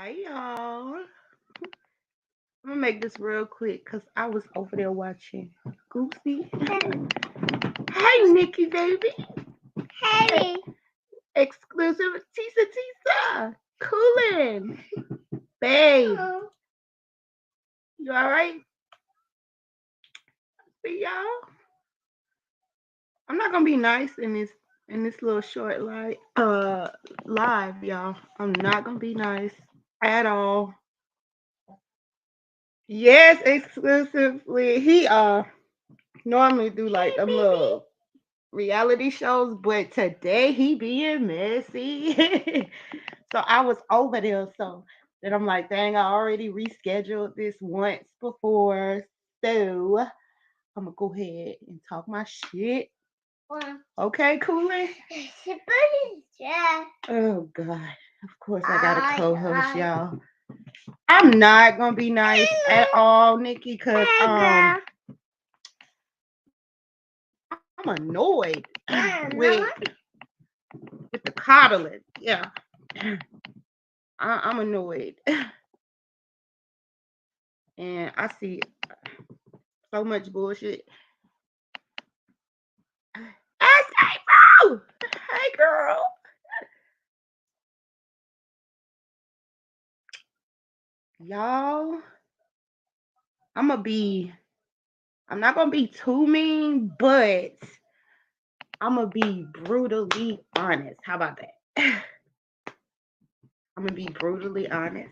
Hi, y'all. I'm gonna make this real quick because I was over there watching Goofy. Hi, Nikki, baby. Hey. Exclusive Tisa Tisa. Coolin. Babe, you alright? See y'all? I'm not gonna be nice in this little short live, y'all. I'm not gonna be nice at all. Yes, exclusively. He normally do like them little reality shows, but today he being messy. So I was over there. So then I'm like, dang, I already rescheduled this once before. So I'm gonna go ahead and talk my shit. Okay, Cooler? Oh God. Of course I got a co-host, y'all. I'm not gonna be nice at all, Nikki, cause I'm annoyed with the coddling. Yeah. I'm annoyed. And I see so much bullshit. Ask April! Hey girl. Y'all, I'm not gonna be too mean, but I'm gonna be brutally honest. How about that? I'm gonna be brutally honest.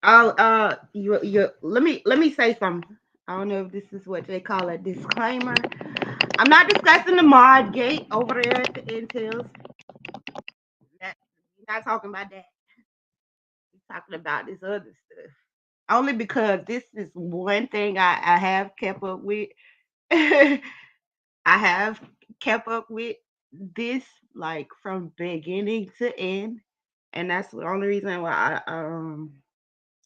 I'll you let me say something. I don't know if this is what they call a disclaimer. I'm not discussing the mod gate over there at the Intels. That, we're not talking about that. We're talking about this other stuff. Only because this is one thing I have kept up with. I have kept up with this like from beginning to end, and that's the only reason why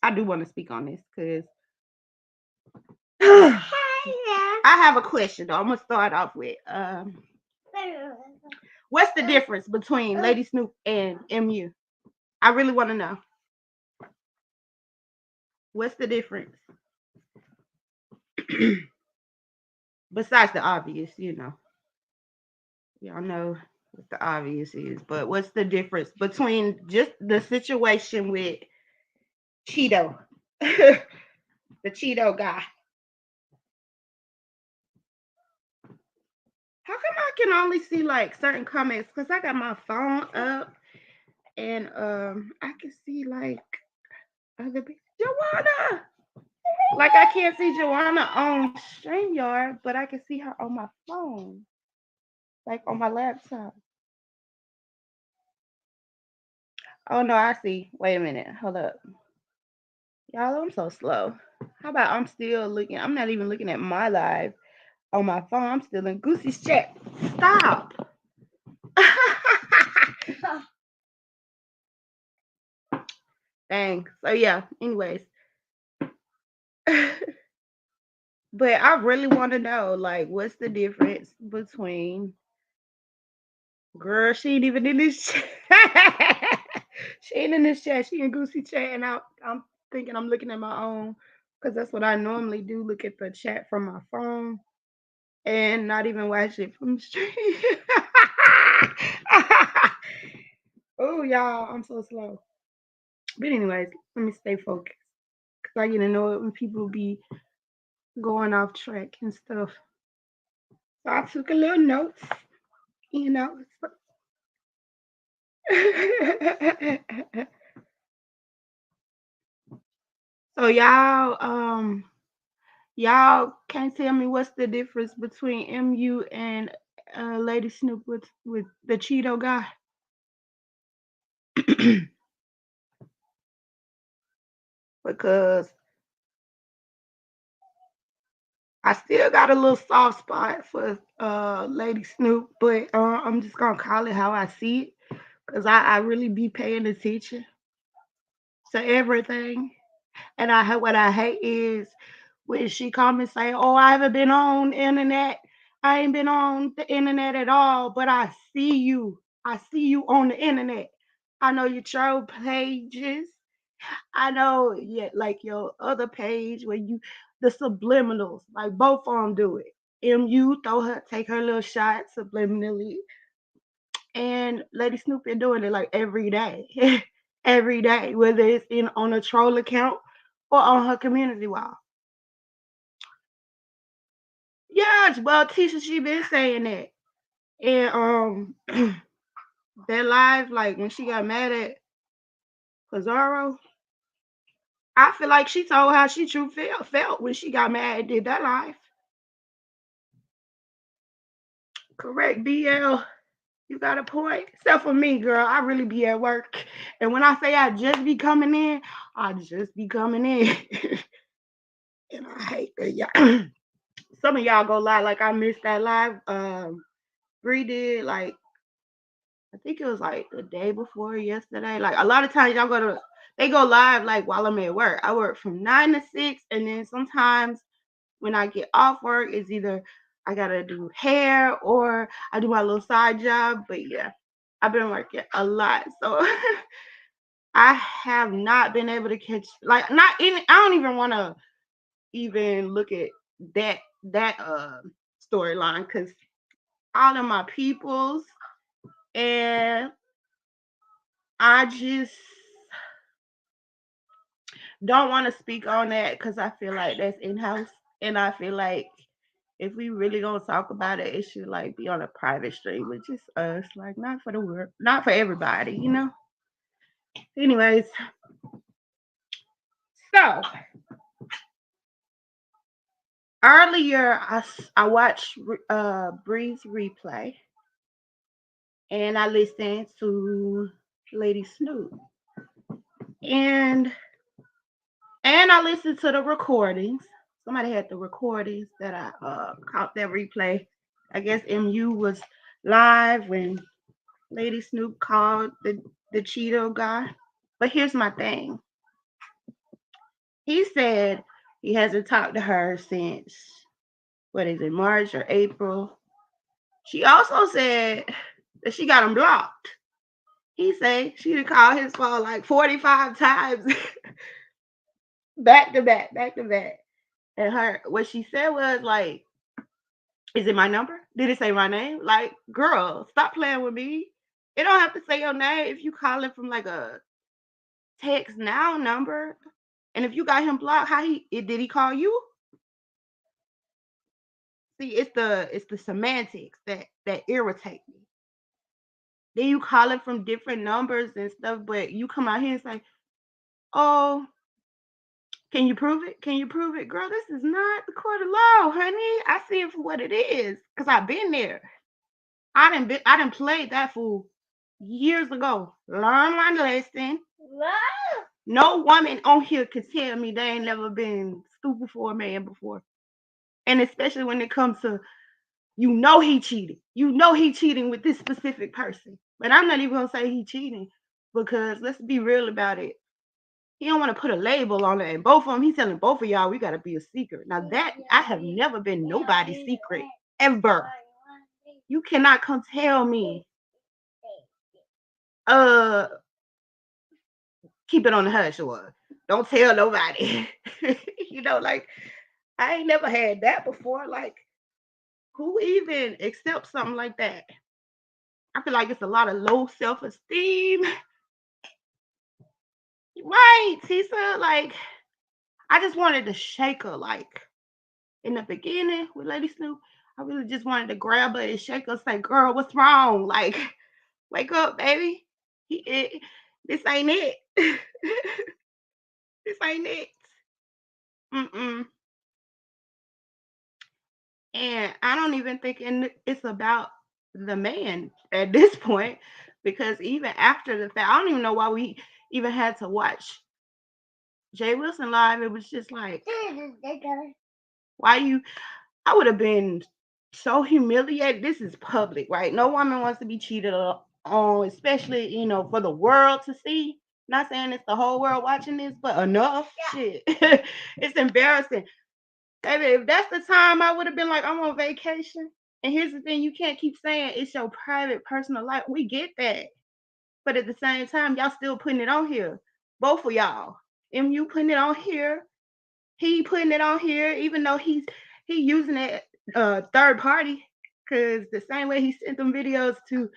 I do want to speak on this because I have a question though. I'm gonna start off with what's the difference between Lady Snoop and MU? I really want to know. What's the difference? Besides the obvious, y'all know what the obvious is, but what's the difference between just the situation with Cheeto, the Cheeto guy? How come I can only see like certain comments? Cause I got my phone up and I can see like other people. Joanna, like I can't see Joanna on StreamYard, but I can see her on my phone, like on my laptop. Oh no, I see. Wait a minute, hold up. Y'all, I'm so slow. How about I'm still looking? I'm not even looking at my live on my phone. I'm still in Goosey's chat. Stop. Dang. So yeah. Anyways, but I really want to know, like, what's the difference between girl? She ain't even in this chat. She ain't in this chat. She in Goosey chat, and I'm thinking I'm looking at my own because that's what I normally do. Look at the chat from my phone and not even watch it from the stream. Oh, y'all, I'm so slow. But anyways, let me stay focused because I get annoyed when people be going off track and stuff. So I took a little notes, you know. So y'all can't tell me what's the difference between MU and Lady Snoop with the Cheeto guy. Because I still got a little soft spot for Lady Snoop, but I'm just gonna call it how I see it because I really be paying attention to everything. And what I hate is when she come and say, "Oh, I haven't been on the internet. I ain't been on the internet at all, but I see you. I see you on the internet." I know your troll pages. I know, yeah, like your other page where you the subliminals, like both of them do it. MU take her little shot subliminally, and Lady Snoop been doing it like every day, every day, whether it's in on a troll account or on her community wall. Yeah, well, Tisha, she been saying that, and that live, like when she got mad at Pizarro, I feel like she told how she true felt when she got mad and did that live. Correct, BL. You got a point. Except for me, girl, I really be at work. And when I say I just be coming in, I just be coming in. And I hate that y'all. Some of y'all go live like I missed that live. Bree did like I think it was like the day before yesterday. Like a lot of times they go live like while I'm at work. I work from 9 to 6, and then sometimes when I get off work, it's either I gotta do hair or I do my little side job. But yeah, I've been working a lot, so I have not been able to catch like not even. I don't even want to even look at that storyline because all of my peoples and I just don't want to speak on that because I feel like that's in house, and I feel like if we really gonna talk about it, it should like be on a private stream with just us, like not for the world, not for everybody, you know. Anyways, so earlier I watched Bree's replay and I listened to Lady Snoop and I listened to the recordings. Somebody had the recordings that I caught that replay. I guess MU was live when Lady Snoop called the Cheeto guy. But here's my thing. He said he hasn't talked to her since what is it, March or April. She also said that she got him blocked. He said she called his phone like 45 times back to back, back to back. And her what she said was like, is it my number? Did it say my name? Like, girl, stop playing with me. It don't have to say your name if you calling from like a text now number. And if you got him blocked, did he call you? See, it's the semantics that irritate me. Then you calling from different numbers and stuff, but you come out here and say, "Oh, can you prove it? Can you prove it, girl? This is not the court of law, honey. I see it for what it is, cause I've been there. I didn't play that fool years ago. Learn my lesson. No woman on here could tell me they ain't never been stupid for a man before, and especially when it comes to he cheated. You know he cheating with this specific person. But I'm not even gonna say he cheating because let's be real about it. He don't want to put a label on it. And both of them, he's telling both of y'all we gotta be a secret. Now that I have never been nobody's secret ever. You cannot come tell me uh keep it on the hush or don't tell nobody. Like I ain't never had that before. Like who even accepts something like that? I feel like it's a lot of low self-esteem. Right, Tisa. Like, I just wanted to shake her. Like, in the beginning with Lady Snoop, I really just wanted to grab her and shake her, say, girl, what's wrong? Like, wake up, baby. This ain't it. This ain't it. Mm-mm. And I don't even think it's about the man at this point because even after the fact, I don't even know why we even had to watch Jay Wilson live. It was just like, why you? I would have been so humiliated. This is public, right? No woman wants to be cheated on, especially for the world to see. Not saying it's the whole world watching this, but enough shit. It's embarrassing. Baby, if that's the time I would have been like, I'm on vacation. And here's the thing, you can't keep saying it's your private personal life. We get that. But at the same time, y'all still putting it on here. Both of y'all. MU putting it on here. He putting it on here, even though he using it third party. Cause the same way he sent them videos to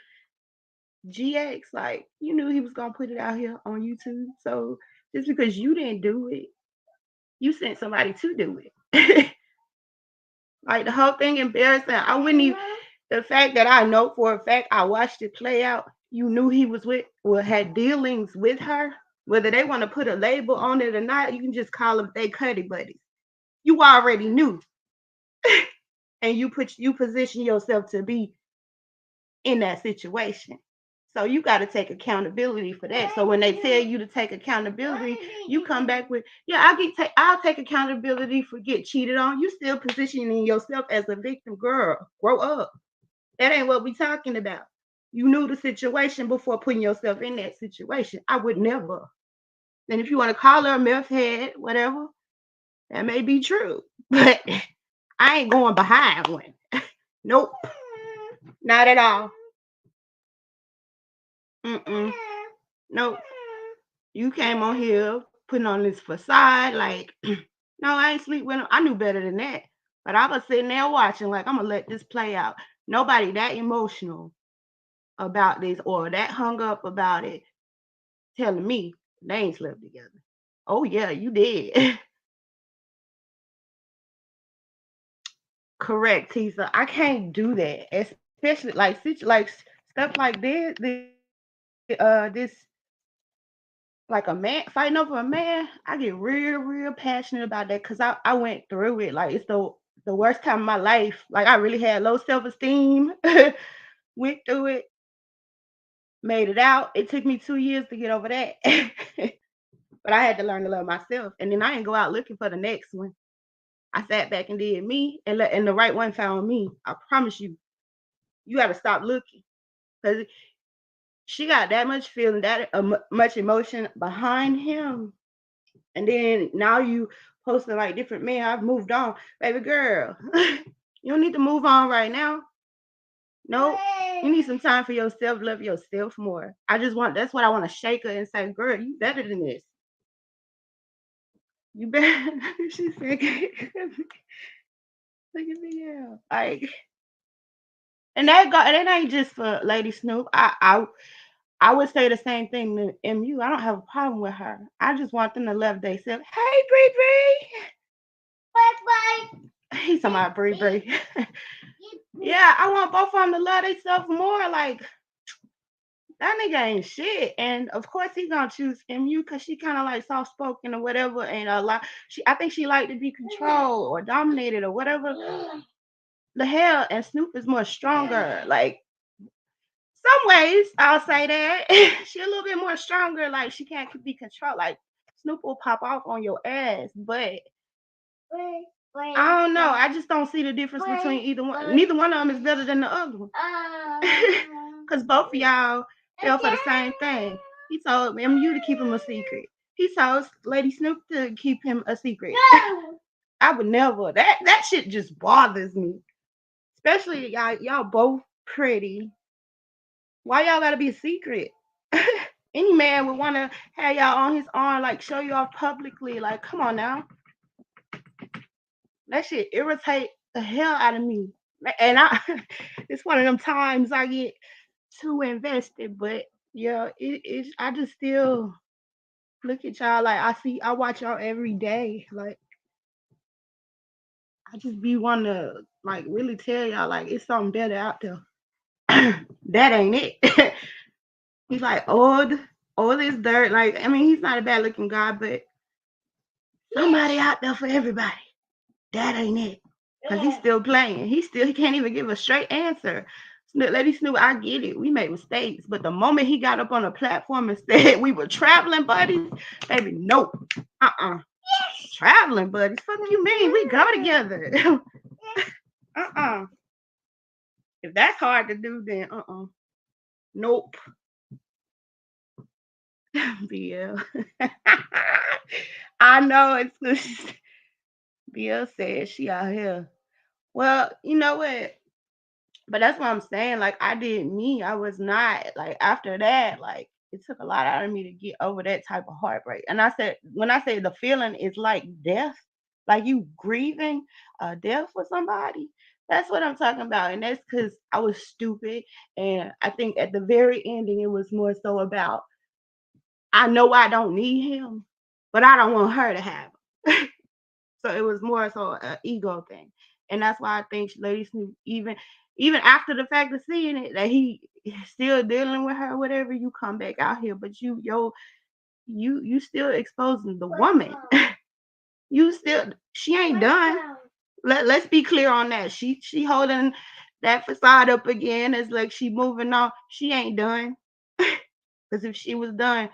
GX, like you knew he was gonna put it out here on YouTube. So just because you didn't do it, you sent somebody to do it. Like the whole thing embarrassing. I wouldn't even the fact that I know for a fact I watched it play out, you knew he was with or had dealings with her. Whether they want to put a label on it or not, you can just call them they cuddy buddies. You already knew. And you position yourself to be in that situation. So you got to take accountability for that. So when they tell you to take accountability, you come back with, yeah, I'll take accountability for get cheated on. You still positioning yourself as a victim. Girl, grow up. That ain't what we talking about. You knew the situation before putting yourself in that situation. I would never. And if you want to call her a meth head, whatever, that may be true. But I ain't going behind one. Nope. Not at all. Mm-mm. Nope. You came on here putting on this facade, like, no, I ain't sleep with him. I knew better than that. But I was sitting there watching, like, I'm gonna let this play out. Nobody that emotional about this or that hung up about it telling me they ain't slept together. Oh yeah, you did. Correct, Tisa. I can't do that, especially like stuff like this like a man fighting over a man. I get real passionate about that because I went through it. Like it's the worst time of my life. Like I really had low self esteem. Went through it, made it out. It took me 2 years to get over that. But I had to learn to love myself, and then I didn't go out looking for the next one. I sat back and did me, and the right one found me. I promise you. You got to stop looking because she got that much feeling, that much emotion behind him, and then now you posting like different men. I've moved on, baby girl. You don't need to move on right now. No, you need some time for yourself. Love yourself more. That's what I want to shake her and say, girl, you better than this. You better. She said, look at me, yeah. Like, and that ain't just for Lady Snoop. I would say the same thing to MU. I don't have a problem with her. I just want them to love themselves. Hey, Bree Bree. Bye. He's talking about Bree Bree. Yeah, I want both of them to love themselves more. Like, that nigga ain't shit. And of course he gonna choose MU because she kind of like soft spoken or whatever. And a lot I think she like to be controlled or dominated or whatever the hell. And Snoop is more stronger. Like some ways I'll say that. She a little bit more stronger, like she can't be controlled. Like Snoop will pop off on your ass, but I don't know. I just don't see the difference between either one. Neither one of them is better than the other one. Cause both of y'all fell for the same thing. He told MU to keep him a secret. He told Lady Snoop to keep him a secret. I would never. That shit just bothers me. Especially y'all both pretty. Why y'all gotta be a secret? Any man would want to have y'all on his arm, like show you off publicly. Like, come on now. That shit irritate the hell out of me. And it's one of them times I get too invested. But yeah, I just still look at y'all like I watch y'all every day. Like I just be wanting to like really tell y'all like it's something better out there. That ain't it. He's like all this dirt. Like, I mean, he's not a bad looking guy, but somebody out there for everybody. That ain't it. Cause he's still playing. He can't even give a straight answer. Lady Snoop, I get it. We made mistakes, but the moment he got up on a platform and said we were traveling buddies, baby, nope. Traveling buddies. Fuck you mean? We go together. If that's hard to do, then nope. BL. I know it's BL said she out here. Well, you know what? But that's what I'm saying. Like I did me. I was not like after that. Like it took a lot out of me to get over that type of heartbreak. And I said, when I say the feeling is like death, like you grieving a death for somebody, that's what I'm talking about. And that's because I was stupid. And I think at the very ending, it was more so about I know I don't need him, but I don't want her to have him. So it was more so an ego thing. And that's why I think Lady Snoop, even after the fact of seeing it, that he is still dealing with her, whatever, you come back out here, but you still exposing the woman. You still she ain't done. Let's be clear on that. She holding that facade up again. It's like she moving on. She ain't done. Because if she was done,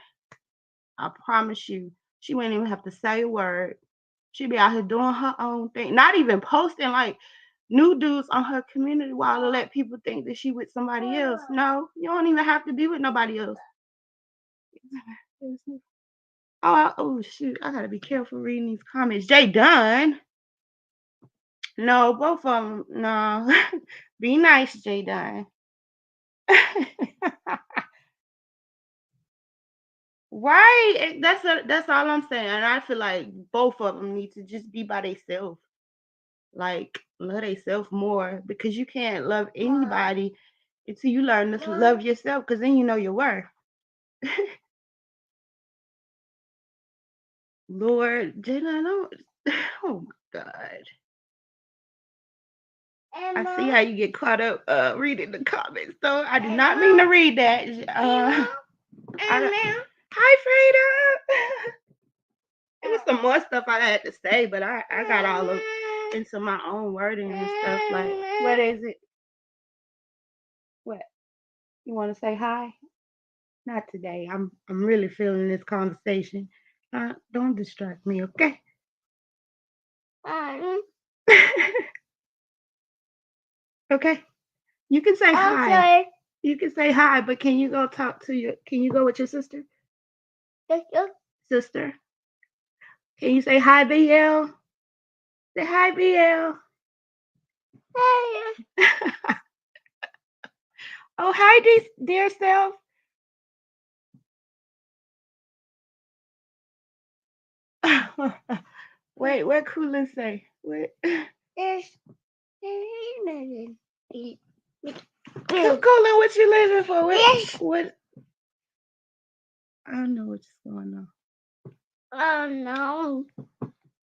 I promise you, she wouldn't even have to say a word. She'd be out here doing her own thing, not even posting like new dudes on her community wall to let people think that she with somebody else. No, you don't even have to be with nobody else. Oh shoot, I gotta be careful reading these comments. Jay Dunn. No, both of them. No. Be nice, Jay Dunn. Right. That's all I'm saying. And I feel like both of them need to just be by themselves. Like love themselves more because you can't love anybody until you learn to love yourself because then you know your worth. Lord, did I know? Oh my God. I see how you get caught up reading the comments, though. I do not mean to read that. Hi, Freda. There was some more stuff I had to say, but I got all of into my own wording and stuff. Like, what is it? What? You want to say hi? Not today. I'm really feeling this conversation. Don't distract me, okay? Okay. You can say hi. Okay. You can say hi, but can you go talk to your? Can you go with your sister? Sister. Can you say hi, BL? Say hi, BL. Hey. Oh, hi, dear self. Wait, what Coolin say? What? Coolin, what you living for? What? I don't know what's going on. Oh no.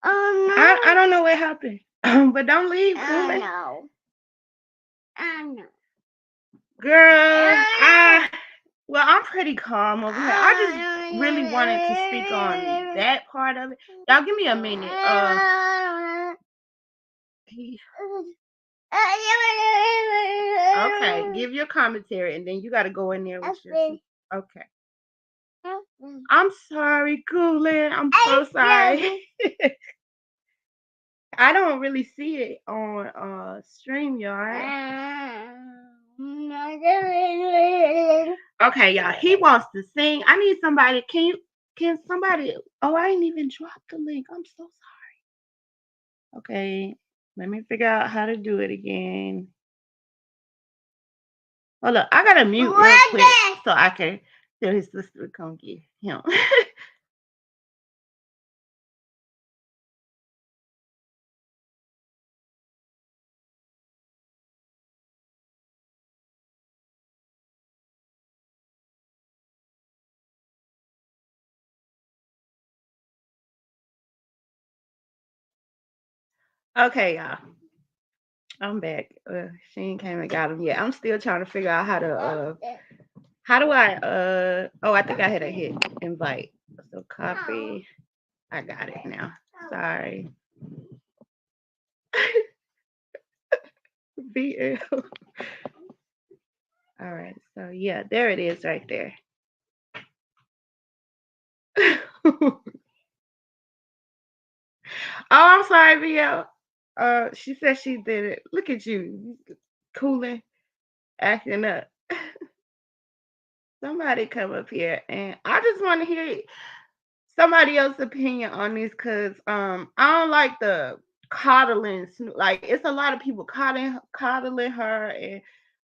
Oh no. I don't know what happened. But don't leave, Coolin. I know. Girl, well, I'm pretty calm over here. I just really wanted to speak on that part of it. Y'all give me a minute. Okay, give your commentary and then you gotta go in there with your okay. I'm sorry, Coolin. I'm so sorry. I don't really see it on StreamYard. Okay, y'all. He wants to sing. I need somebody. Can somebody? Oh, I ain't even dropped the link. I'm so sorry. Okay, let me figure out how to do it again. Hold up, I gotta mute real quick so I can tell his sister to come get him. Okay, y'all. I'm back. She ain't came and got him yet. I'm still trying to figure out how to how do I oh, I think I had to hit invite. So copy. I got it now. Sorry. BL. All right. So yeah, there it is right there. Oh, I'm sorry, BL. She said she did it. Look at you, cooling, acting up. Somebody come up here, and I just want to hear somebody else's opinion on this because I don't like the coddling. Like it's a lot of people coddling her, and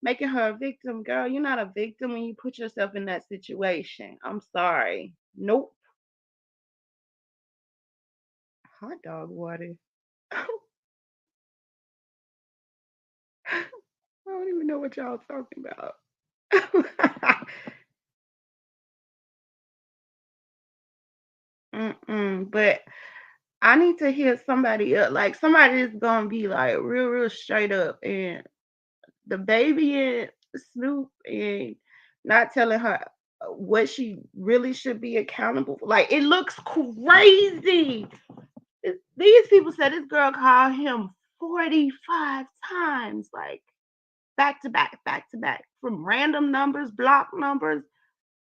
making her a victim. Girl, you're not a victim when you put yourself in that situation. I'm sorry. Nope. Hot dog water. I don't even know what y'all talking about. But I need to hear somebody else. Like somebody is gonna be like real, real straight up and the baby and Snoop and not telling her what she really should be accountable for. Like it looks crazy. These people said this girl called him 45 times, like back to back, from random numbers, block numbers.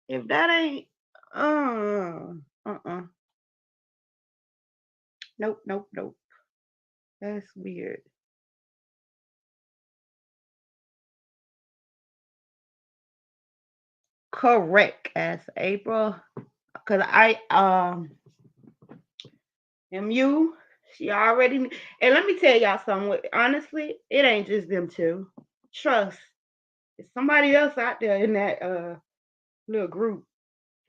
If that ain't, uh, nope, nope, nope. That's weird. Correct, as April, cause MU, she already. And let me tell y'all something. Honestly, it ain't just them two. Trust, it's somebody else out there in that little group.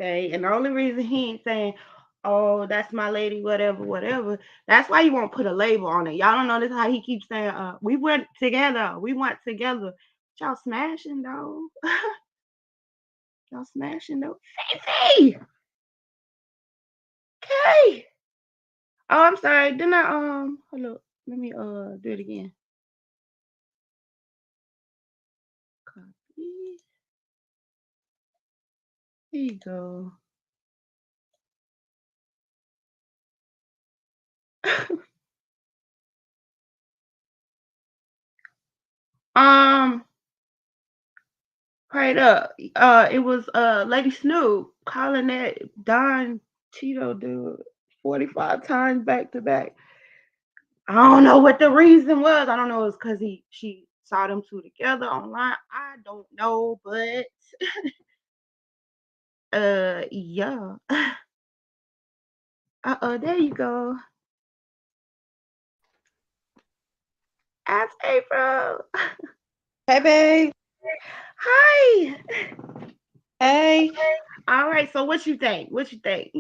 Okay, and the only reason he ain't saying, "Oh, that's my lady," whatever, whatever. That's why you won't put a label on it. Y'all don't notice how he keeps saying, "We went together. We went together." Y'all smashing though. Y'all smashing though. Fifi. Okay. Oh, I'm sorry. Didn't I hold up. Let me do it again. Copy. Here you go. um, right up. It was Lady Snoop calling that Don Tito dude 45 times back to back. I don't know what the reason was. I don't know. It's because she saw them two together online. I don't know, but yeah. There you go. Ask April. Hey, babe. Hi. Hey. All right. So what you think? What you think?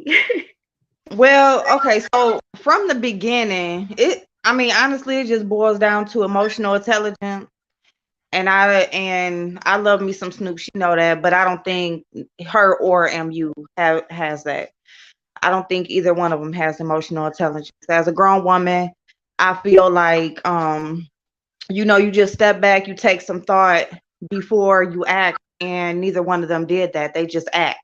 Well, okay, so from the beginning, I mean, honestly, it just boils down to emotional intelligence. And I love me some Snoop, she know that, but I don't think her or MU has that. I don't think either one of them has emotional intelligence. As a grown woman, I feel like you just step back, you take some thought before you act, and neither one of them did that. They just act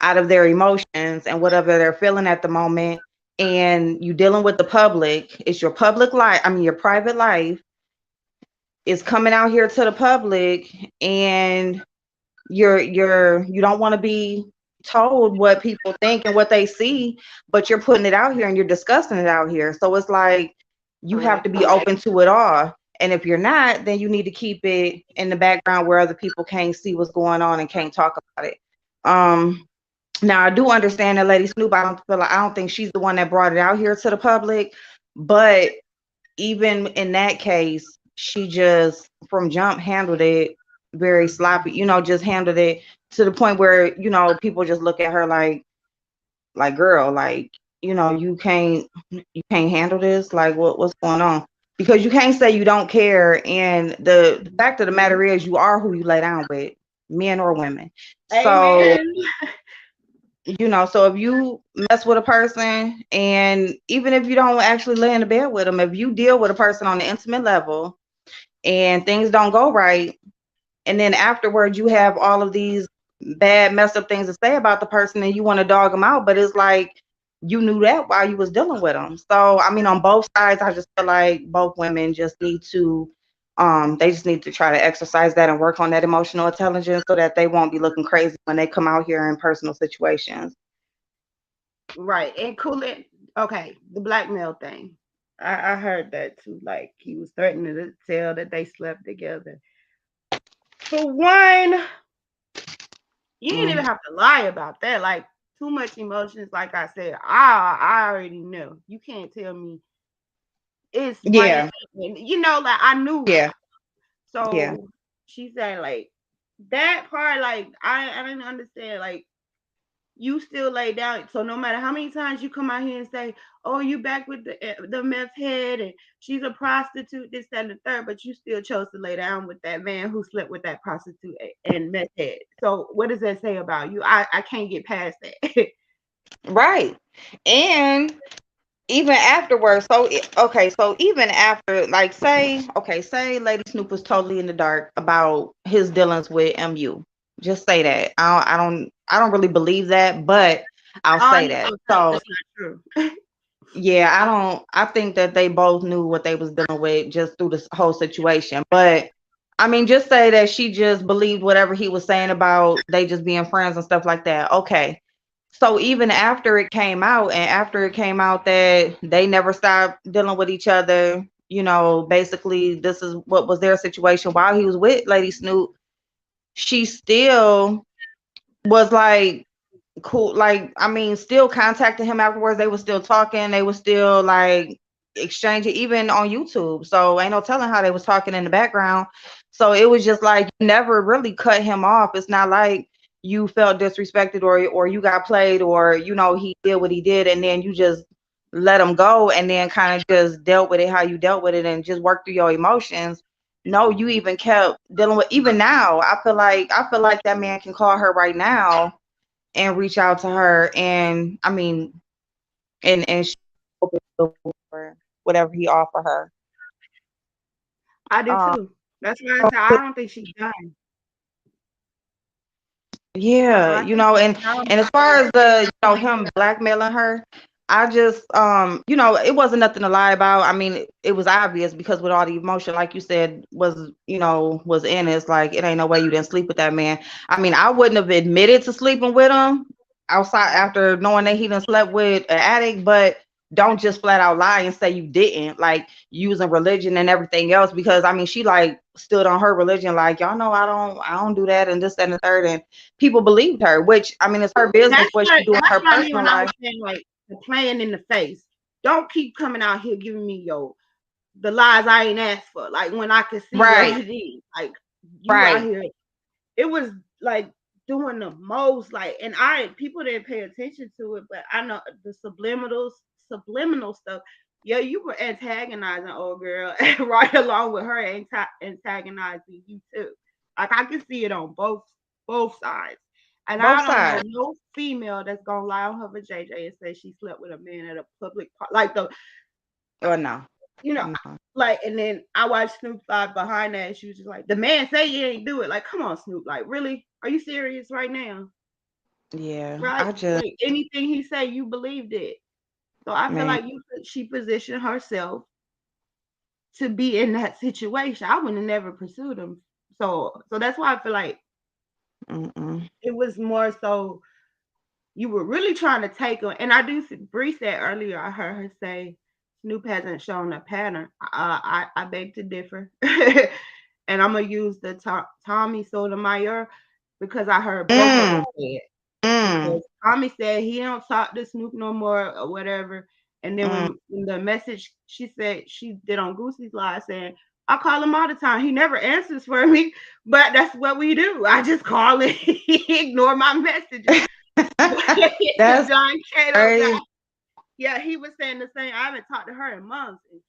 out of their emotions and whatever they're feeling at the moment. And you dealing with the public. It's your public life. I mean, your private life is coming out here to the public, and you don't want to be told what people think and what they see, but you're putting it out here and you're discussing it out here. So it's like you have Correct. to be open to it all. And if you're not, then you need to keep it in the background where other people can't see what's going on and can't talk about it. Um, Now I do understand that Lady Snoop. I don't think she's the one that brought it out here to the public, but even in that case, she just from jump handled it very sloppy. Just handled it to the point where people just look at her like girl, like you can't handle this. Like what's going on? Because you can't say you don't care, and the fact of the matter is you are who you lay down with, men or women. So Amen. so if you mess with a person, and even if you don't actually lay in the bed with them, if you deal with a person on the intimate level and things don't go right, and then afterwards you have all of these bad messed up things to say about the person and you want to dog them out, but it's like you knew that while you was dealing with them. So I mean, on both sides, I just feel like both women just need to they just need to try to exercise that and work on that emotional intelligence so that they won't be looking crazy when they come out here in personal situations. Right. And cool it. Okay. The blackmail thing. I heard that too. Like he was threatening to tell that they slept together. For one, you didn't even Mm. have to lie about that. Like too much emotions. Like I said, I already knew. You can't tell me it's one. Yeah, You know, like I knew. yeah, yeah. So she said like that part, like I didn't understand. Like you still lay down. So no matter how many times you come out here and say, "Oh, you back with the meth head and she's a prostitute," this, that, and the third, but you still chose to lay down with that man who slept with that prostitute and meth head. So what does that say about you? I can't get past that. Right. And even afterwards, okay, so even after, like, say Lady Snoop was totally in the dark about his dealings with MU. Just say that. I don't really believe that, but I'll Oh say that. no, So that's not true. yeah, I think that they both knew what they was dealing with just through this whole situation. But I mean, just say that she just believed whatever he was saying about they just being friends and stuff like that. Okay. So even after it came out, and after it came out that they never stopped dealing with each other, basically this is what was their situation while he was with Lady Snoop, she still was like cool, like, I mean, still contacting him afterwards. They were still talking, they were still like exchanging even on YouTube. So ain't no telling how they was talking in the background. So it was just like you never really cut him off. It's not like you felt disrespected or you got played, or he did what he did and then you just let him go and then kind of just dealt with it how you dealt with it and just worked through your emotions. No, you even kept dealing with. Even now, I feel like that man can call her right now and reach out to her, and I mean, and she open the door for whatever he offer her. I do Um, too. That's why I said I don't think she's done. yeah, I think she's done. and as far as the him blackmailing her, I just it wasn't nothing to lie about. I mean, it was obvious because with all the emotion, like you said, was in it. It's like it ain't no way you didn't sleep with that man. I mean, I wouldn't have admitted to sleeping with him outside after knowing that he done slept with an addict, but don't just flat out lie and say you didn't, like using religion and everything else, because I mean she like stood on her religion, like, y'all know I don't do that and this, that, and the third, and people believed her, which I mean it's her business what she do in That's her what I mean personal when I life. was saying like the playing in the face. Don't keep coming out here giving me the lies I ain't asked for. Like when I could see what Right, it is. Like you out right. here. It was like doing the most. Like and I people didn't pay attention to it, but I know the subliminal stuff. Yeah, you were antagonizing old girl right along with her antagonizing you too. Like I can see it on both sides. And Both I don't know sides. no female that's gonna lie on her for JJ and say she slept with a man at a public park. Like the Oh no. you know, No. like, and then I watched Snoop Dogg behind that. And she was just like, the man say you ain't do it. Like, come on, Snoop. Like, really? Are you serious right now? Yeah, Right? I just, Like, anything he say, you believed it. So I feel man. like she positioned herself to be in that situation. I would have never pursued him. So that's why I feel like Mm-mm. it was more so you were really trying to take him. And I do. Bree said earlier, I heard her say Snoop hasn't shown a pattern. I beg to differ, and I'm gonna use the Tommy Sotomayor because I heard both of them Mm, say it. mm, Because Tommy said he don't talk to Snoop no more or whatever. And then mm. when the message she said she did on Goosey's live saying, I call him all the time. He never answers for me, but that's what we do. I just call and ignore my messages. That's John Cato guy. crazy. Yeah, he was saying the same. I haven't talked to her in months. And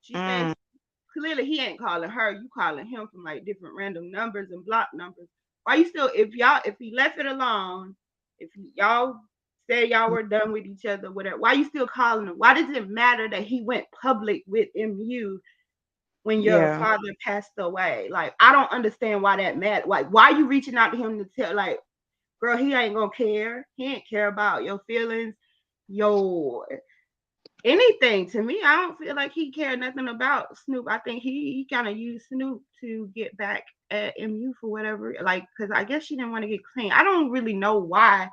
she said Mm, clearly he ain't calling her. You calling him from like different random numbers and block numbers. Why you still if he left it alone, if y'all said y'all were done with each other, whatever, why you still calling him? Why does it matter that he went public with MU when your yeah. father passed away? Like I don't understand why that matters. Like why you reaching out to him to tell like girl, he ain't gonna care. He ain't care about your feelings, your anything. To me, I don't feel like he cared nothing about Snoop. I think he kind of used Snoop to get back at MU for whatever, like, because I guess she didn't want to get clean. I don't really know why.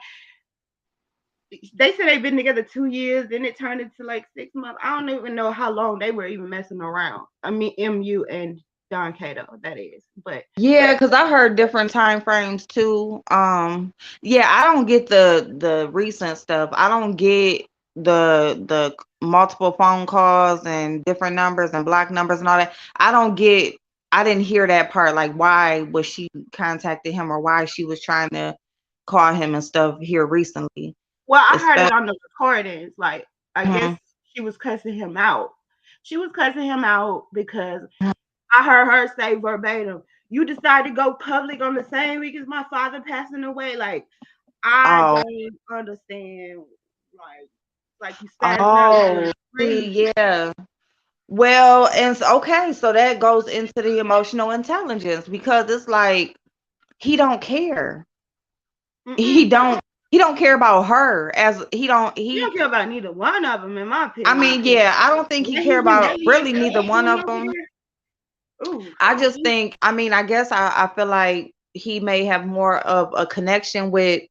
They said they've been together 2 years, then it turned into like 6 months. I don't even know how long they were even messing around. I mean, MU and Don Cato, that is. But Yeah, because I heard different time frames too. Yeah, I don't get the recent stuff. I don't get the multiple phone calls and different numbers and block numbers and all that. I don't get I didn't hear that part. Like, why was she contacting him, or why she was trying to call him and stuff here recently? Well, I heard it Especially, on the recordings. Like, I guess she was cussing him out. She was cussing him out because I heard her say verbatim, "You decided to go public on the same week as my father passing away." Like, I oh, don't understand. Like you spazzing out oh, going crazy. see, yeah. Well, and okay, so that goes into the emotional intelligence, because it's like he don't care. He Mm-mm. don't he don't care about her, as He don't care about neither one of them, in my I opinion. mean, Because yeah, I don't think he when care he about really humiliated neither one Ashley of over them. there, ooh, I just think, I mean, I guess I feel like he may have more of a connection with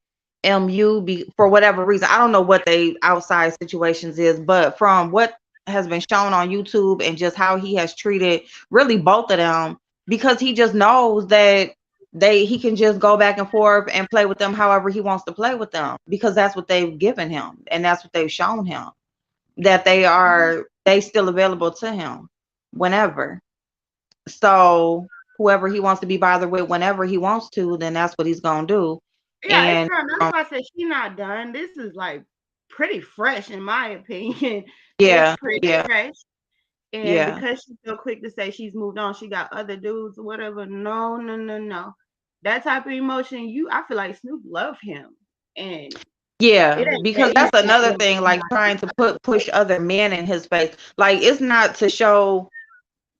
MU for whatever reason. I don't know what they outside situations is, but from what has been shown on YouTube and just how he has treated really both of them, because he just knows that he can just go back and forth and play with them however he wants to play with them, because that's what they've given him and that's what they've shown him, that they still available to him whenever. So whoever he wants to be bothered with whenever he wants to, then that's what he's gonna do. yeah, it's And kind of. That's why I said she's not done. This is like pretty fresh, in my opinion. It's yeah, pretty yeah, fresh. And yeah, because she's so quick to say she's moved on, she got other dudes or whatever. No, no, no, no. That type of emotion, I feel like Snoop love him, and it yeah. ain't Because phasing that's another him. thing, like trying to push other men in his face. Like, it's not to show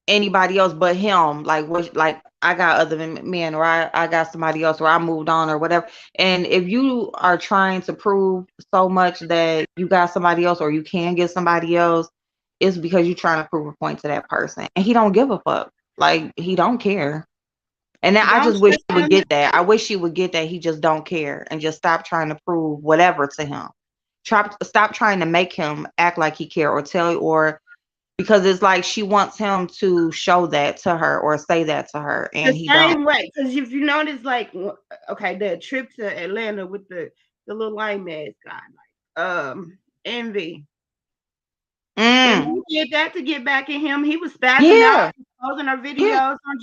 anybody else but him. Like, what, like, I got other men, or I got somebody else, or I moved on, or whatever. And if you are trying to prove so much that you got somebody else, or you can get somebody else, it's because you're trying to prove a point to that person, and he don't give a fuck. Like, he don't care. And then I Don't just wish trust he would him. get that. I wish he would get that he just don't care and just stop trying to prove whatever to him. Stop trying to make him act like he care, or tell, or because it's like she wants him to show that to her or say that to her, The and he don't. same way, because if you notice, like, okay, the trip to Atlanta with the little lame ass guy, like, Envy. And Mm, he did that to get back at him. He was spazzing out, yeah, posting our yeah, videos on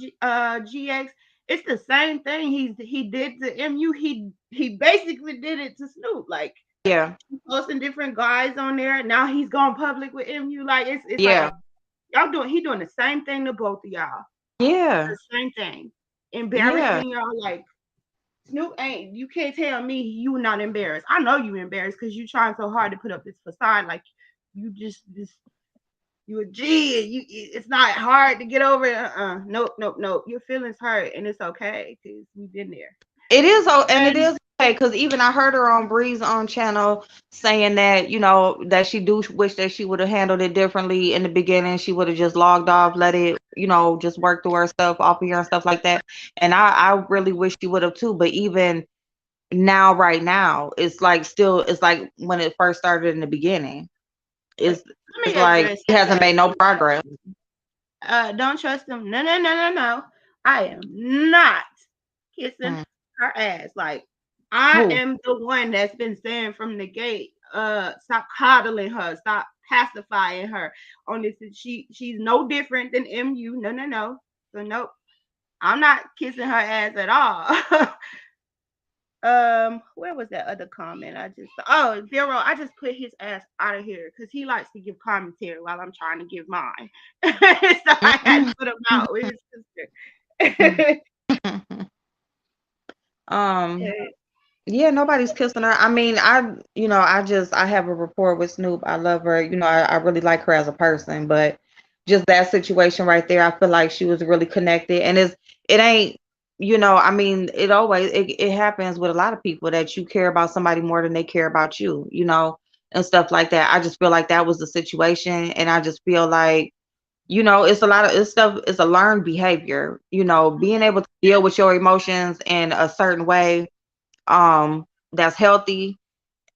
GX. It's the same thing he did to MU. He basically did it to Snoop. Like, yeah, posting different guys on there. Now he's gone public with MU. Like, it's like yeah, a he doing the same thing to both of y'all. yeah, The same thing. yeah. Embarrassing y'all. Like, Snoop ain't, you can't tell me you not embarrassed. I know you embarrassed because you trying so hard to put up this facade. Like, you just you a G, and it's not hard to get over it. Nope, nope, nope. Your feelings hurt, and it's okay because we've been there. It is, and it And is okay, because even I heard her on Breeze on channel saying that, that she do wish that she would have handled it differently in the beginning. She would have just logged off, let it, just work through her stuff off of here and stuff like that. And I really wish she would have too. But even now, right now, it's like still, it's like when it first started in the beginning. let It's me it's like address it hasn't that. made no progress. Don't trust them. No, no, no, no, no. I am not kissing Mm. her ass. Like, I Who? am the one that's been saying from the gate, stop coddling her, stop pacifying her. On this, she's no different than MU. No, no, no. So nope, I'm not kissing her ass at all. Where was that other comment? Zero. I just put his ass out of here because he likes to give commentary while I'm trying to give mine. So I had to put him out with his sister. um. Yeah, nobody's kissing her. I mean, I have a rapport with Snoop. I love her. I really like her as a person, but just that situation right there, I feel like she was really connected. And it ain't, I mean, it happens with a lot of people that you care about somebody more than they care about you, and stuff like that. I just feel like that was the situation. And I just feel like, it's a lot of it's stuff, it's a learned behavior, being able to deal with your emotions in a certain way, that's healthy,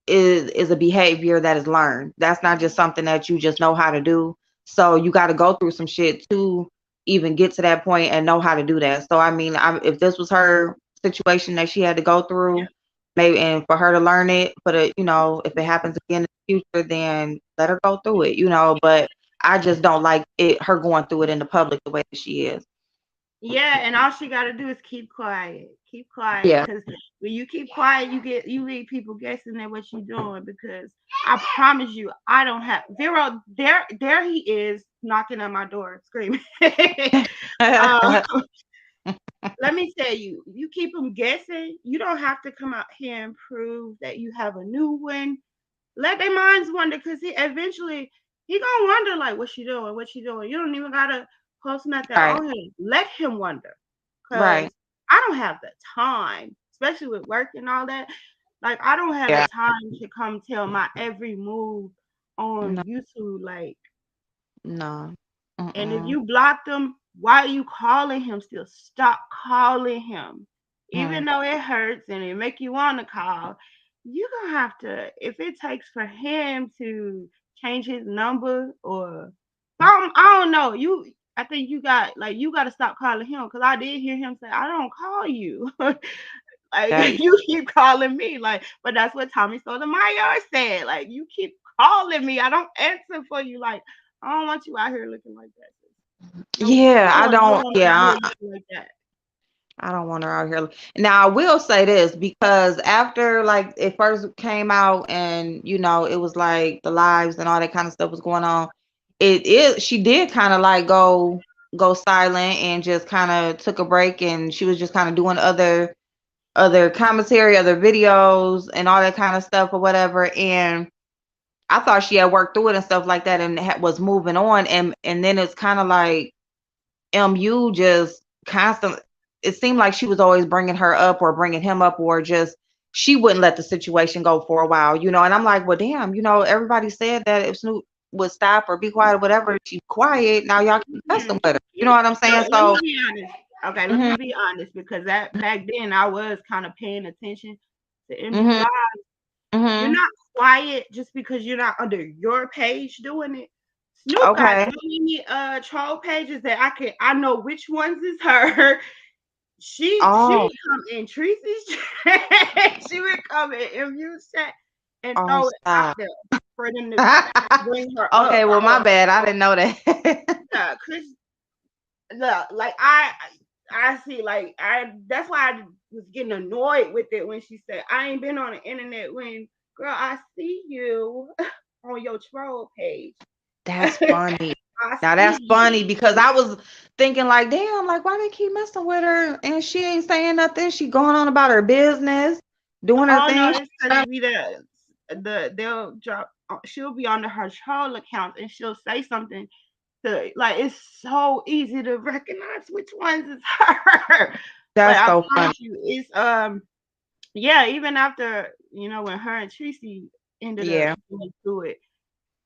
is a behavior that is learned. That's not just something that you just know how to do. So you got to go through some shit to even get to that point and know how to do that. So I mean, if this was her situation that she had to go through, maybe, and for her to learn it, but if it happens again in the future, then let her go through it. But I just don't like her going through it in the public the way that she is. Yeah, and all she got to do is keep quiet. Keep quiet, Yeah. because when you keep quiet, you leave people guessing at what you're doing. Because I promise you, I don't have Vero. There he is knocking on my door, screaming. um, let me tell you, you keep them guessing. You don't have to come out here and prove that you have a new one. Let their minds wonder, because he gonna wonder like, what she doing, what she doing. You don't even gotta post nothing Right. on him. Let him wonder, Right. because I don't have the time, especially with work and all that. Like, I don't have the Yeah. time to come tell my every move on No. YouTube. Like, No. and if Mm-mm. you block them, why are you calling him still? Stop calling him. Even Right. though it hurts and it make you want to call, you're gonna have to, if it takes for him to change his number or something, I don't know. I think you gotta stop calling him, because I did hear him say, I don't call you. Like, That you keep calling me. Like, but that's what Tommy Sotomayor said. Like, you keep calling me. I don't answer for you. Like, I don't want you out here looking like that. Nope. yeah, I don't I want no don't woman out yeah, here looking like that. I don't want her out here. Now, I will say this because after like it first came out and it was like the lives and all that kind of stuff was going on, she did kind of like go silent and just kind of took a break, and she was just kind of doing other commentary, other videos and all that kind of stuff or whatever. And I thought she had worked through it and stuff like that and was moving on, and then it's kind of like MU just constant. It seemed like she was always bringing her up or bringing him up, or just she wouldn't let the situation go for a while. And I'm like, well, damn, everybody said that if Snoop would stop or be quiet or whatever, she's quiet. Now y'all keep messing Mhm. with her. You know what I'm saying? Let me So, be honest. Okay, let me mhm, be honest, because that back then I was kind of paying attention to MU mhm, Live. You're mhm. not quiet just because you're not under your page doing it. Snoop got Okay. so many troll pages that I know which ones is her. She Oh, would come in Tracy's chat. She would come in MU's chat and oh, throw it out stop. there for them to bring her up. Okay, well, my bad. I didn't know that. Yeah, Chris, look, like I see, like that's why I was getting annoyed with it when she said, I ain't been on the internet. When, girl, I see you on your troll page. That's I funny. Now that's see funny you. because I was thinking like, damn, like why they keep messing with her and she ain't saying nothing. She going on about her business, doing her Oh no, thing. it's because it be they'll drop. She'll be on her troll account and she'll say something to, like, it's so easy to recognize which ones is her. But That's I so funny. promise you, it's yeah, even after, when her and Tracy ended up Yeah, going through it.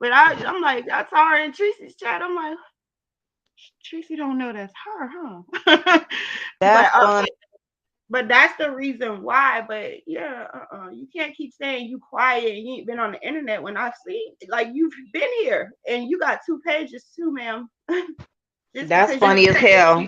But I'm like, I saw her in Tracy's chat. I'm like, Tracy don't know that's her, huh? that's but funny. but that's the reason why. But yeah, you can't keep saying you quiet and you ain't been on the internet when I see, like, you've been here and you got 2 pages too, ma'am. Just That's because you funny as hell.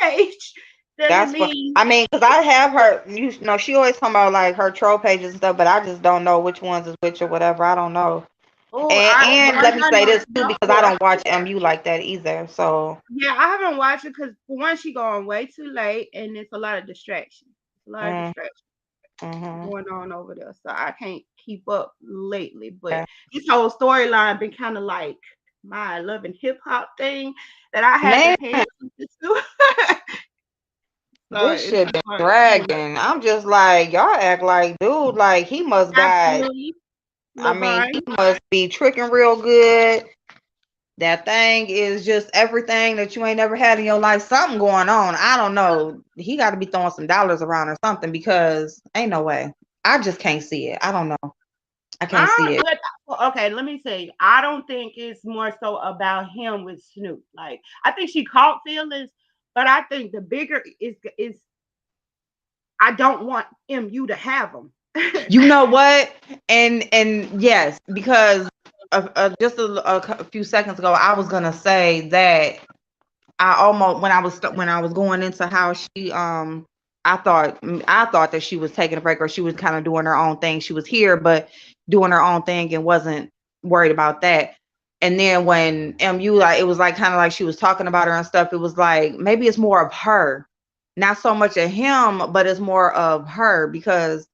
page doesn't That's fun. mean. I mean, because I have her, she always talking about like her troll pages and stuff, but I just don't know which ones is which or whatever. I don't know. Oh, And ones let me I say know this is too, her because I or. don't watch MU like that either. So, Yeah, I haven't watched it because, for one, she going way too late, and it's a lot of distraction. A lot of mm, distraction hmm, going on over there, so I can't keep up lately. But yeah. this whole storyline been kind of like my love and hip hop thing that I had to Man, pay attention to. So this it's shit been hard. dragging. I'm just like, y'all act like, dude, like he must got, Absolutely, I mean, he LeBron. must be tricking real good. That thing is just everything that you ain't never had in your life. Something going on. I don't know. He got to be throwing some dollars around or something because ain't no way. I just can't see it. I don't know. I can't see it. But okay, let me say, I don't think it's more so about him with Snoop. Like, I think she caught feelings, but I think the bigger is I don't want MU to have them. You know what? And yes, because just a few seconds ago, I was gonna say that I almost when I was going into how she I thought that she was taking a break or she was kind of doing her own thing. She was here, but doing her own thing and wasn't worried about that. And then when MU, like, it was like kind of like she was talking about her and stuff, it was like maybe it's more of her, not so much of him, but it's more of her, because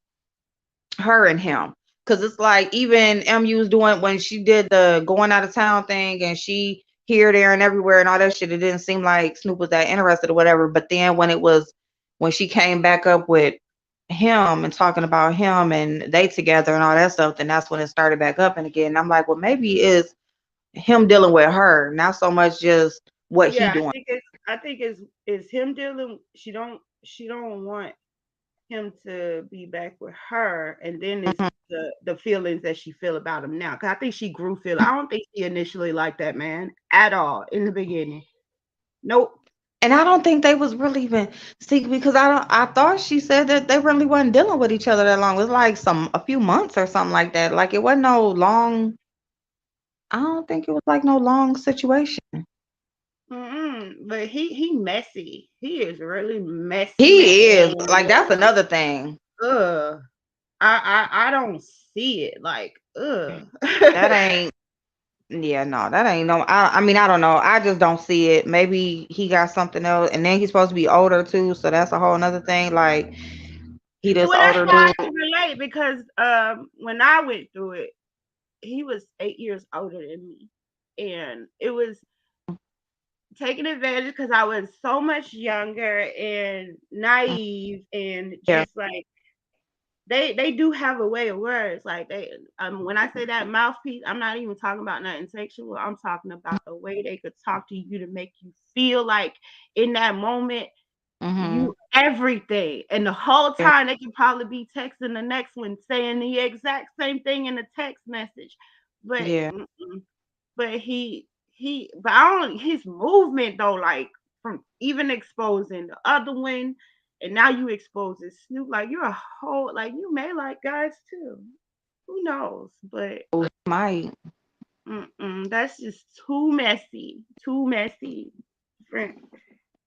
her and him. Because it's like even MU's doing when she did the going out of town thing, and she here, there, and everywhere and all that shit, it didn't seem like Snoop was that interested or whatever. But then when she came back up with him and talking about him and they together and all that stuff, then that's when it started back up. And again, I'm like, well, maybe it's him dealing with her, not so much just what he Yeah, doing. I think it's him dealing. She don't want him to be back with her, and then it's Mhm. the feelings that she feel about him now. Cause I think she grew feel. I don't think she initially liked that man at all in the beginning. Nope. And I don't think they was really even see, because I thought she said that they really wasn't dealing with each other that long. It was like a few months or something like that. Like it wasn't no long. I don't think it was like no long situation. But he messy. He is really messy, He is and like that's another thing. ugh. I don't see it like ugh. That ain't. Yeah, no, that ain't no. I mean, I don't know. I just don't see it. Maybe he got something else, and then he's supposed to be older too, so that's a whole another thing. Like he this Well, that's older why I dude. can relate because when I went through it, he was 8 years older than me, and it was taking advantage because I was so much younger and naive and Yeah. just like they do have a way of words. Like they when I say that mouthpiece, I'm not even talking about nothing sexual. I'm talking about the way they could talk to you to make you feel like in that moment Mhm. you everything. And the whole Yeah. time they can probably be texting the next one saying the exact same thing in a text message. But Yeah. but I don't his movement though, like from even exposing the other one, and now you exposing Snoop, like you're a whole like you may like guys too. Who knows? But Might. that's just too messy. Too messy. Friend.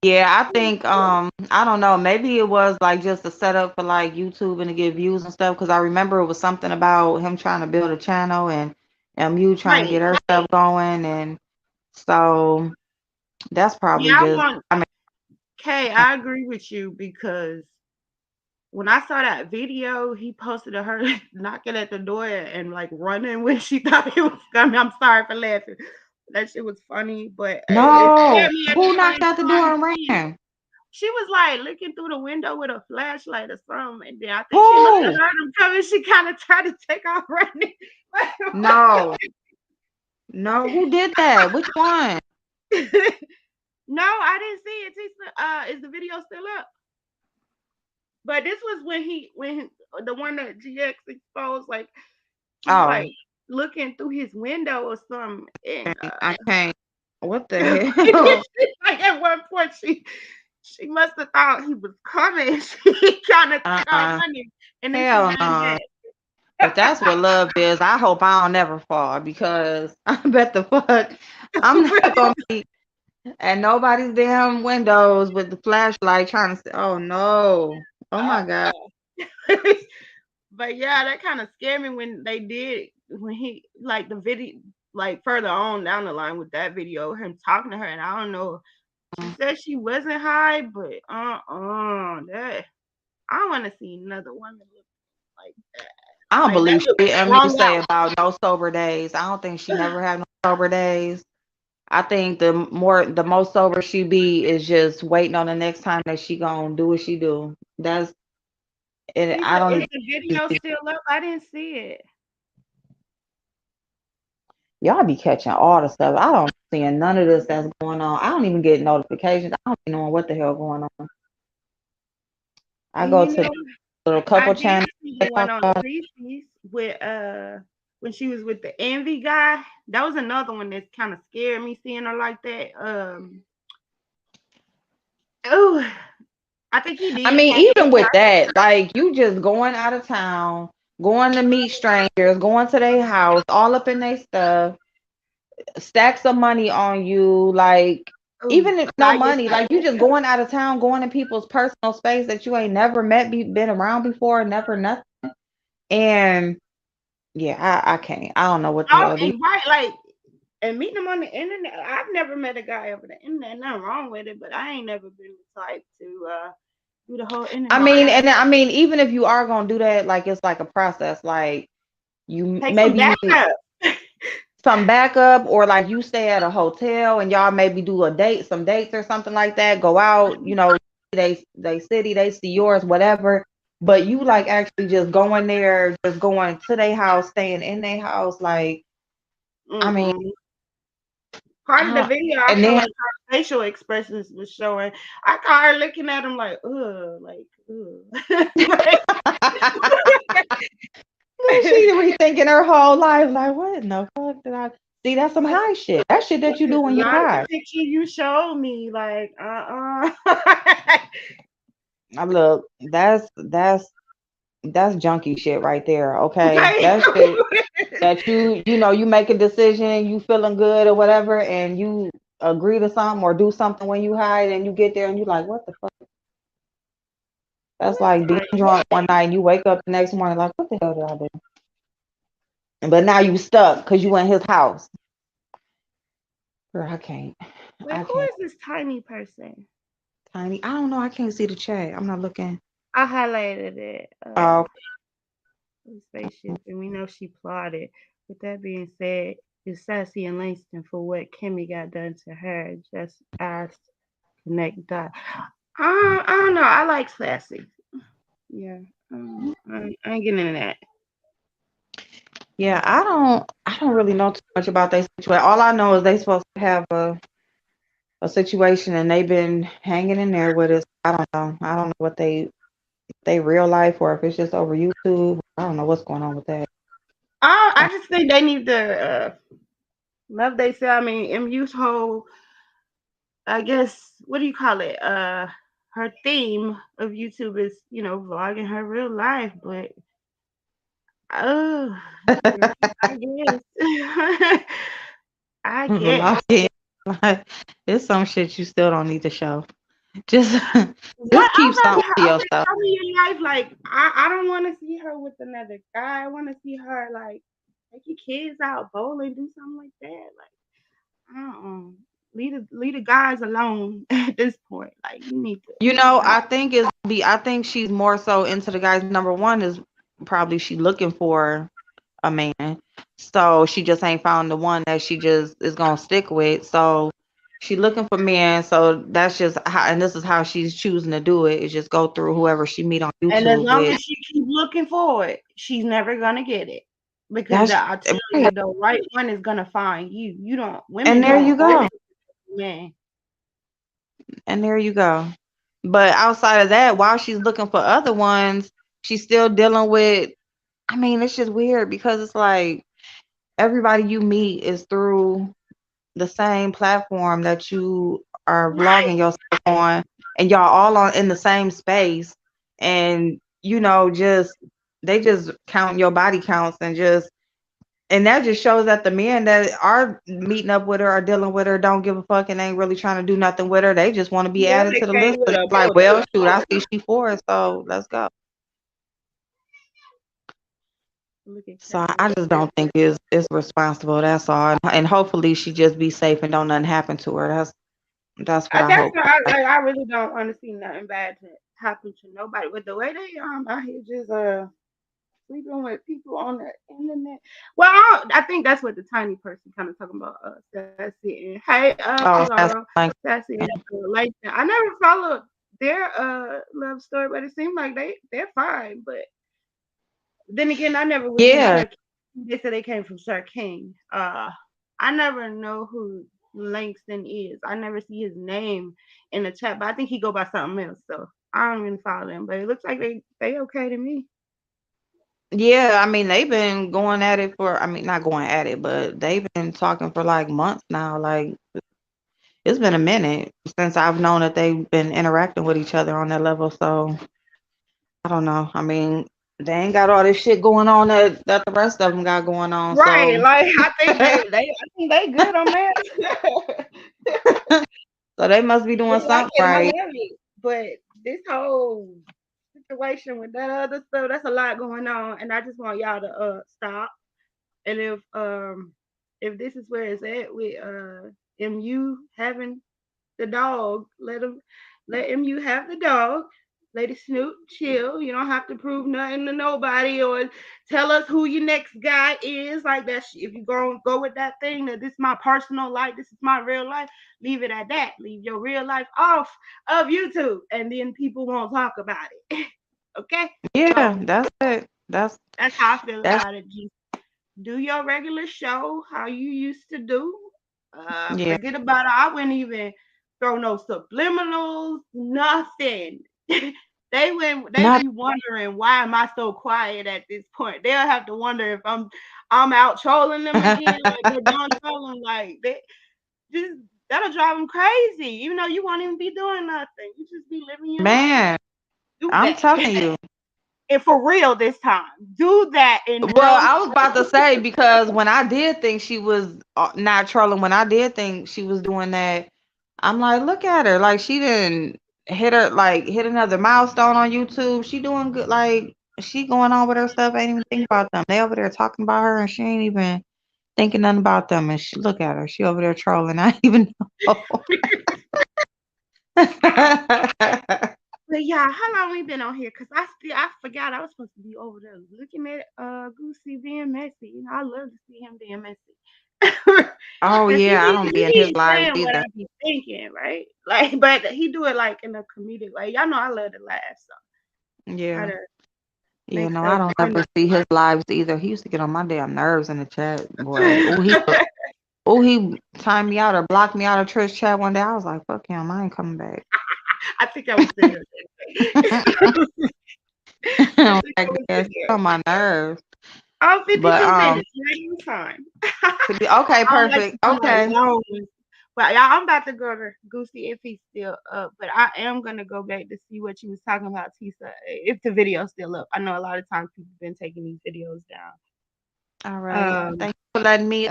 Yeah, I think I don't know, maybe it was like just a setup for like YouTube and to get views and stuff, because I remember it was something about him trying to build a channel and you trying to Right. get her stuff going, and so that's probably Yeah, I just want I mean Kay, I agree with you because when I saw that video, he posted of her knocking at the door and like running when she thought it was coming. I'm sorry for laughing. That shit was funny, but it no, scared me at the who knocked same out the door time. and Too. ran? She was like looking through the window with a flashlight or something, and then I think she must have Who? heard him coming. She kind of tried to take off running. No, no, who did that? Which one? No, I didn't see it. Is the video still up? But this was when the one that GX exposed, like she was like Oh, looking through his window or something, and I can't. What the hell? like at one point she must have thought he was coming. She kind of took off Uh-uh. running, and then she Hell ran no. back. If that's what love is, I hope I don't never fall, because I bet the fuck I'm not gonna be at nobody's damn windows with the flashlight trying to say, oh no. Oh my God. But yeah, that kind of scared me when they did when he like the video like further on down the line with that video him talking to her, and I don't know. She said she wasn't high, but that I don't want to see another woman look like that. I don't Like that believe look shit you wrong say out. about no sober days. I don't think she never had no sober days. I think the most sober she be is just waiting on the next time that she gonna do what she do. That's it. I Is don't. the video still up? I didn't see it. Y'all be catching all the stuff. I don't see none of this that's going on. I don't even get notifications. I don't even know what the hell going on. I And go you to the know, little I couple did channels. see They the one talk on about. Reese's with when she was with the Envy guy. That was another one that kind of scared me seeing her like that. Oh, I think he I did mean, post even with her. that, like you just going out of town, going to meet strangers, going to their house, all up in their stuff, stacks of money on you, like Oh, even if no by money, yourself. like you just going out of town, going in people's personal space that you ain't never met, been around before, never nothing. And yeah, I can't. I don't know what the Oh, hell these. and right, like And meeting them on the internet, I've never met a guy over the internet. Nothing wrong with it, but I ain't never been the type to do the whole I internet mean, thing. and I mean, even if you are gonna do that, like it's like a process. Like you Take some maybe you need backup. some backup, or like you stay at a hotel and y'all maybe do some dates or something like that. Go out, they city, they see yours, whatever. But you like actually just going there, just going to their house, staying in their house. Like, I mean, Mm-mm. Part of the I video, I and feel then like her facial expressions was showing. I caught her looking at him like, ugh. Like, look, she rethinking her whole life. Like, what in the fuck did I see? That's some like, high shit. That shit this that you is do when you not the high. picture you showed me. Like, I look, that's junkie shit right there. Okay, okay. that shit that you make a decision, you feeling good or whatever, and you agree to something or do something when you hide, and you get there and you like, what the fuck? That's like being Like, drunk one night and you wake up the next morning like, what the hell did I do? But now you stuck because you in his house. Girl, I can't. wait, I who can't. is this tiny person? Tiny. I don't know. I can't see the chat. I'm not looking. I highlighted it. Oh, Spaceship, and we know she plotted. With that being said, is Sassy and Langston for what Kimmy got done to her. Just ask, connect dot. I don't know. I like Sassy. Yeah, I ain't getting into that. yeah. I don't really know too much about their situation. All I know is they supposed to have a situation and they've been hanging in there with us. I don't know. I don't know what they real life or if it's just over YouTube. I don't know what's going on with that. I just think they need to love they say. I mean, MU's whole, I guess, what do you call it? Her theme of YouTube is, vlogging her real life, but oh, I guess. I guess. Vlogging. Like, it's some shit you still don't need to show. Just What just keep about something her? to Okay, yourself. show me your life. Like, I don't want to see her with another guy. I want to see her like take your kids out bowling, do something like that. Like, leave the guys alone at this point. Like, you need to stop. I think she's more so into the guys. Number one is probably she looking for a man. So she just ain't found the one that she just is gonna stick with. So she looking for men. So that's just how, and this is how she's choosing to do it. Is just go through whoever she meet on And as YouTube long with. as she keep looking for it, she's never gonna get it. Because That's I tell right. you, the right one is gonna find you. You don't. And Women there don't you always go. man. And there you go. But outside of that, while she's looking for other ones, she's still dealing with. I mean, it's just weird because it's like everybody you meet is through the same platform that you are Right. vlogging yourself on, and y'all all on in the same space, and just they just count your body counts and that just shows that the men that are meeting up with her or dealing with her don't give a fuck and ain't really trying to do nothing with her. They just want to be Yeah, added they to the came list. with But a it's like, well, shoot, I see she for it, so let's go. look at So I Kevin. just don't think it's responsible. That's all. And hopefully she just be safe and don't nothing happen to her. That's what I That's hope. what I really don't want to see nothing bad to happen to nobody. With the way they out here just sleeping with people on the internet. Well, I think that's what the tiny person kind of talking about. Sassy and hey, Oh, that's Laura, like, Sassy and like I never followed their love story, but it seemed like they're fine. But then again, I never was in yeah, Sir. They said they came from Sir King. I never know who Langston is. I never see his name in the chat, but I think he go by something else. So I don't even follow them. But it looks like they okay to me. yeah. I mean, they've been going at it for. I mean, not going at it, but they've been talking for like months now. Like it's been a minute since I've known that they've been interacting with each other on that level. So I don't know. I mean, they ain't got all this shit going on that the rest of them got going on. Right, So like I think I think they good on that. so they must be doing They like something it right. hilarious, but this whole situation with that other stuff, that's a lot going on, and I just want y'all to stop. And if this is where it's at with MU having the dog, let MU have the dog. Lady Snoop, chill. You don't have to prove nothing to nobody or tell us who your next guy is. Like that. If you go with that thing that this is my personal life, this is my real life, leave it at that. Leave your real life off of YouTube, and then people won't talk about it. Okay? Yeah, So that's it. that's how I feel That's about it. Just do your regular show how you used to do. yeah. Forget about it. I wouldn't even throw no subliminals, nothing. They Not be wondering why am I so quiet at this point. They'll have to wonder if I'm out trolling them again, like they're done trolling, like they just that'll drive them crazy. Even though you won't even be doing nothing, you just be living your life. man, Do I'm that, telling you. and for real this time, do that and Well, no. I was about to say because when I did think she was not trolling, when I did think she was doing that, I'm like, look at her, like she didn't hit another milestone on YouTube. She doing good, like she going on with her stuff. Ain't even think about them. They over there talking about her, and she ain't even thinking nothing about them. And she look at her, she over there trolling. I even know. But yeah, how long we been on here? Cause I forgot I was supposed to be over there looking at Goosey being messy. You know, I love to see him being messy. Oh Cause yeah, I don't he be in his be lives saying what either. I be thinking, right? Like, but he do it like in a comedic way. Y'all know I love to laugh, so try Yeah. to Yeah, make no, I stuff don't funny. ever see his lives either. He used to get on my damn nerves in the chat, boy. He timed me out or blocked me out of Trish chat one day. I was like, fuck him, I ain't coming back. I think I was there. I I'm think I like, was yeah, in he there. on my nerves. Oh, But 52 minutes, regular time. okay, I don't like perfect. to do like Okay. long ones. But y'all, I'm about to go to Goosey if he's still up. But I am gonna go back to see what you was talking about, Tisa. If the video's still up, I know a lot of times people been taking these videos down. All right. Um. Thank you for letting me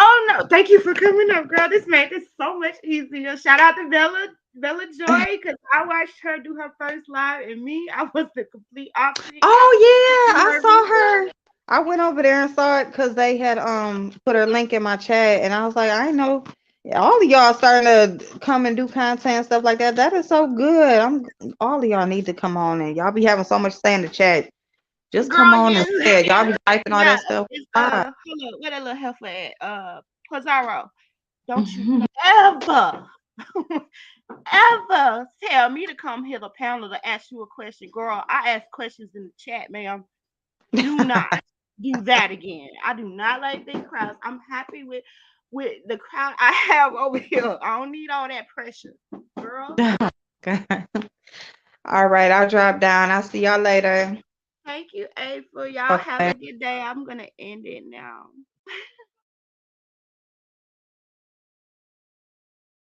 Oh no, thank you for coming up, girl. This made this so much easier. Shout out to Bella Joy, because I watched her do her first live, and me, I was the complete opposite. Oh yeah, You I heard me? saw her. I went over there and saw it because they had put her link in my chat, and I was like, I know all of y'all starting to come and do content and stuff like that. That is so good. All of y'all need to come on, and y'all be having so much to say in the chat. Just come Girl, on and yes. say it. Y'all be typing all Yeah, that stuff. it's Ah. hold up, where that little heifer at? Pizarro. Don't you ever, ever tell me to come here the panel to ask you a question. Girl, I ask questions in the chat, ma'am. Do not do that again. I do not like big crowds. I'm happy with the crowd I have over here. I don't need all that pressure. Girl. All right, I'll drop down. I'll see y'all later. Thank you, April. Y'all have Okay. a good day. I'm gonna end it now.